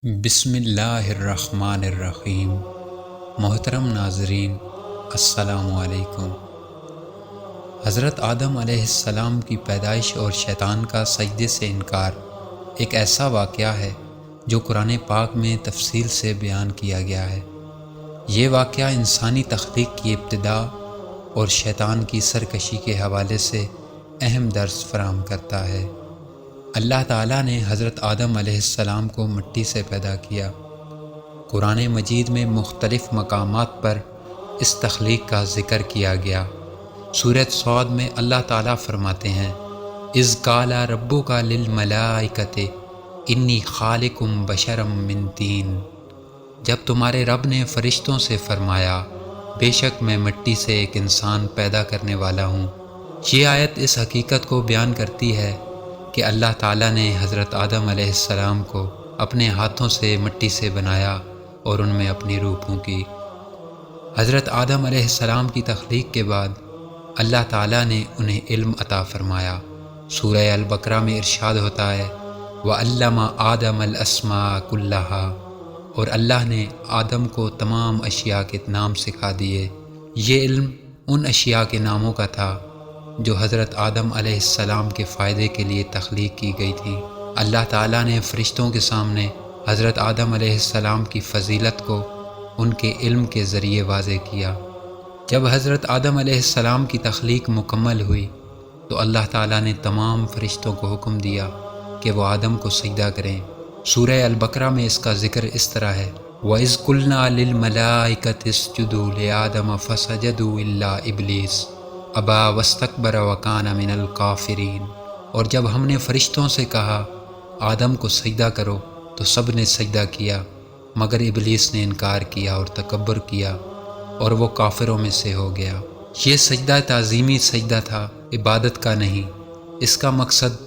بسم اللہ الرحمن الرحیم۔ محترم ناظرین، السلام علیکم۔ حضرت آدم علیہ السلام کی پیدائش اور شیطان کا سجدے سے انکار ایک ایسا واقعہ ہے جو قرآن پاک میں تفصیل سے بیان کیا گیا ہے۔ یہ واقعہ انسانی تخلیق کی ابتدا اور شیطان کی سرکشی کے حوالے سے اہم درس فراہم کرتا ہے۔ اللہ تعالیٰ نے حضرت آدم علیہ السلام کو مٹی سے پیدا کیا۔ قرآن مجید میں مختلف مقامات پر اس تخلیق کا ذکر کیا گیا۔ سورۃ صاد میں اللہ تعالیٰ فرماتے ہیں، اذ قال ربک للملائکۃ انی خالق بشرا من طین۔ جب تمہارے رب نے فرشتوں سے فرمایا، بے شک میں مٹی سے ایک انسان پیدا کرنے والا ہوں۔ یہ آیت اس حقیقت کو بیان کرتی ہے کہ اللہ تعالیٰ نے حضرت آدم علیہ السلام کو اپنے ہاتھوں سے مٹی سے بنایا اور ان میں اپنی روح پھونکی۔ حضرت آدم علیہ السلام کی تخلیق کے بعد اللہ تعالیٰ نے انہیں علم عطا فرمایا۔ سورہ البقرہ میں ارشاد ہوتا ہے، وَعَلَّمَ آدَمَ الْأَسْمَاءَ كُلَّهَا، اور اللہ نے آدم کو تمام اشیاء کے نام سکھا دیے۔ یہ علم ان اشیاء کے ناموں کا تھا جو حضرت آدم علیہ السلام کے فائدے کے لیے تخلیق کی گئی تھی۔ اللہ تعالیٰ نے فرشتوں کے سامنے حضرت آدم علیہ السلام کی فضیلت کو ان کے علم کے ذریعے واضح کیا۔ جب حضرت آدم علیہ السلام کی تخلیق مکمل ہوئی تو اللہ تعالیٰ نے تمام فرشتوں کو حکم دیا کہ وہ آدم کو سجدہ کریں۔ سورہ البقرہ میں اس کا ذکر اس طرح ہے، وَإِذْ قُلْنَا لِلْمَلَائِكَةِ اسْجُدُوا لِآدَمَ فَسَجَدُوا إِلَّا إِبْلِيسَ ابا واستکبر وکان من الکافرین۔ اور جب ہم نے فرشتوں سے کہا آدم کو سجدہ کرو تو سب نے سجدہ کیا مگر ابلیس نے انکار کیا اور تکبر کیا اور وہ کافروں میں سے ہو گیا۔ یہ سجدہ تعظیمی سجدہ تھا، عبادت کا نہیں۔ اس کا مقصد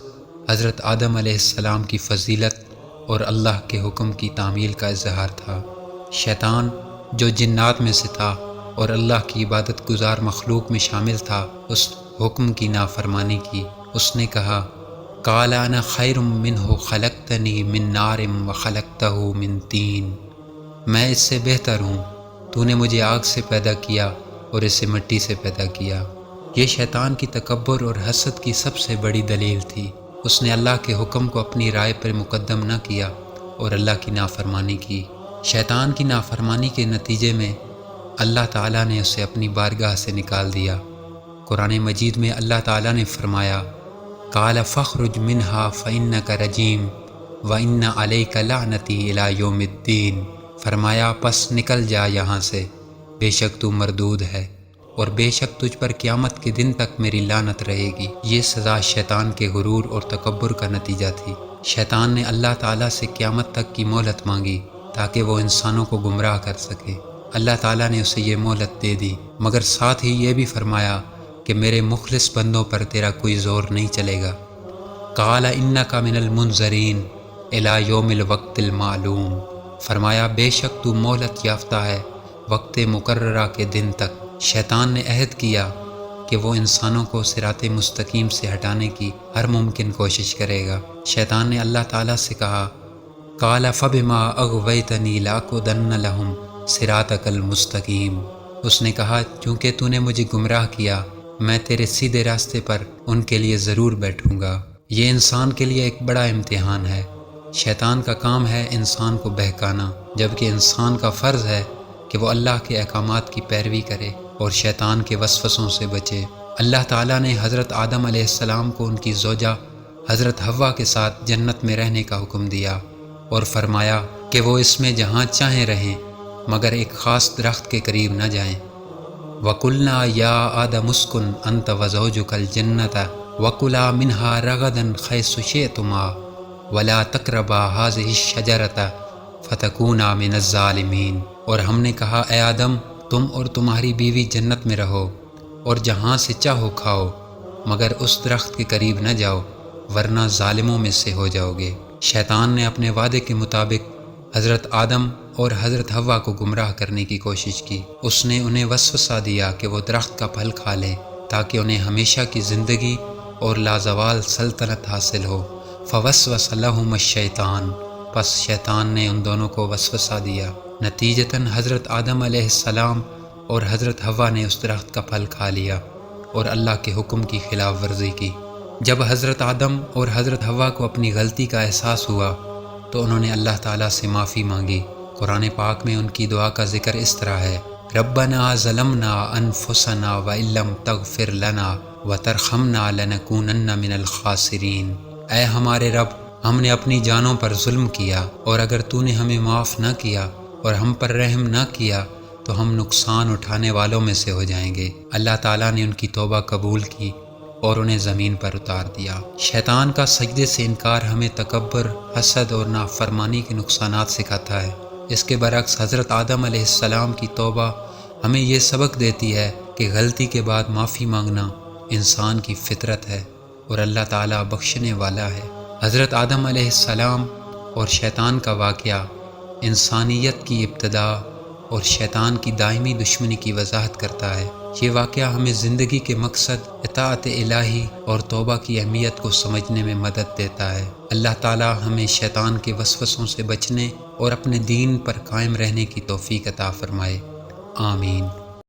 حضرت آدم علیہ السلام کی فضیلت اور اللہ کے حکم کی تعمیل کا اظہار تھا۔ شیطان جو جنات میں سے تھا اور اللہ کی عبادت گزار مخلوق میں شامل تھا، اس حکم کی نافرمانی کی۔ اس نے کہا، قال انا خیر منہ خلقتنی من نار وخلقتہ من طین، میں اس سے بہتر ہوں، تو نے مجھے آگ سے پیدا کیا اور اسے مٹی سے پیدا کیا۔ یہ شیطان کی تکبر اور حسد کی سب سے بڑی دلیل تھی۔ اس نے اللہ کے حکم کو اپنی رائے پر مقدم نہ کیا اور اللہ کی نافرمانی کی۔ شیطان کی نافرمانی کے نتیجے میں اللہ تعالیٰ نے اسے اپنی بارگاہ سے نکال دیا۔ قرآن مجید میں اللہ تعالیٰ نے فرمایا، قال فاخرج منها فإنك رجیم وإن عليك لعنتی إلی یوم الدین۔ فرمایا پس نکل جا یہاں سے، بے شک تو مردود ہے اور بے شک تجھ پر قیامت کے دن تک میری لعنت رہے گی۔ یہ سزا شیطان کے غرور اور تکبر کا نتیجہ تھی۔ شیطان نے اللہ تعالیٰ سے قیامت تک کی مہلت مانگی تاکہ وہ انسانوں کو گمراہ کر سکے۔ اللہ تعالیٰ نے اسے یہ مہلت دے دی، مگر ساتھ ہی یہ بھی فرمایا کہ میرے مخلص بندوں پر تیرا کوئی زور نہیں چلے گا۔ قال انک من المنظرین الی یوم الوقت المعلوم۔ فرمایا بے شک تو مہلت یافتہ ہے وقت مقررہ کے دن تک۔ شیطان نے عہد کیا کہ وہ انسانوں کو صراط مستقیم سے ہٹانے کی ہر ممکن کوشش کرے گا۔ شیطان نے اللہ تعالیٰ سے کہا، قال فبما اغویتنی لاقعدن لہم صراطک المستقیم۔ اس نے کہا چونکہ تو نے مجھے گمراہ کیا، میں تیرے سیدھے راستے پر ان کے لیے ضرور بیٹھوں گا۔ یہ انسان کے لیے ایک بڑا امتحان ہے۔ شیطان کا کام ہے انسان کو بہکانا، جبکہ انسان کا فرض ہے کہ وہ اللہ کے احکامات کی پیروی کرے اور شیطان کے وسوسوں سے بچے۔ اللہ تعالیٰ نے حضرت آدم علیہ السلام کو ان کی زوجہ حضرت حوا کے ساتھ جنت میں رہنے کا حکم دیا اور فرمایا کہ وہ اس میں جہاں چاہیں رہیں مگر ایک خاص درخت کے قریب نہ جائیں۔ وَقُلْنَا يَا آدَمُ اسْكُنْ أَنْتَ وَزَوْجُكَ الْجَنَّةَ وَكُلَا مِنْهَا رَغَدًا حَيْثُ شِئْتُمَا وَلَا تَقْرَبَا هَٰذِهِ الشَّجَرَةَ فَتَكُونَا مِنَ الظَّالِمِينَ۔ اور ہم نے کہا اے آدم، تم اور تمہاری بیوی جنت میں رہو اور جہاں سے چاہو کھاؤ مگر اس درخت کے قریب نہ جاؤ ورنہ ظالموں میں سے ہو جاؤ گے۔ شیطان نے اپنے وعدے کے مطابق حضرت آدم اور حضرت حوا کو گمراہ کرنے کی کوشش کی۔ اس نے انہیں وسوسہ دیا کہ وہ درخت کا پھل کھا لیں تاکہ انہیں ہمیشہ کی زندگی اور لازوال سلطنت حاصل ہو۔ فوسوس لہم الشیطان، پس شیطان نے ان دونوں کو وسوسہ دیا، نتیجتاً حضرت آدم علیہ السلام اور حضرت حوا نے اس درخت کا پھل کھا لیا اور اللہ کے حکم کی خلاف ورزی کی۔ جب حضرت آدم اور حضرت حوا کو اپنی غلطی کا احساس ہوا تو انہوں نے اللہ تعالیٰ سے معافی مانگی۔ قرآن پاک میں ان کی دعا کا ذکر اس طرح ہے: ربنا ظلمنا انفسنا وان لم تغفر لنا وترحمنا لنکونن من الخاسرین۔ اے ہمارے رب، ہم نے اپنی جانوں پر ظلم کیا، اور اگر تو نے ہمیں معاف نہ کیا اور ہم پر رحم نہ کیا تو ہم نقصان اٹھانے والوں میں سے ہو جائیں گے۔ اللہ تعالیٰ نے ان کی توبہ قبول کی اور انہیں زمین پر اتار دیا۔ شیطان کا سجدے سے انکار ہمیں تکبر، حسد اور نافرمانی کے نقصانات سکھاتا ہے۔ اس کے برعکس حضرت آدم علیہ السلام کی توبہ ہمیں یہ سبق دیتی ہے کہ غلطی کے بعد معافی مانگنا انسان کی فطرت ہے اور اللہ تعالیٰ بخشنے والا ہے۔ حضرت آدم علیہ السلام اور شیطان کا واقعہ انسانیت کی ابتدا اور شیطان کی دائمی دشمنی کی وضاحت کرتا ہے۔ یہ واقعہ ہمیں زندگی کے مقصد، اطاعت الہی اور توبہ کی اہمیت کو سمجھنے میں مدد دیتا ہے۔ اللہ تعالیٰ ہمیں شیطان کے وسوسوں سے بچنے اور اپنے دین پر قائم رہنے کی توفیق عطا فرمائے۔ آمین۔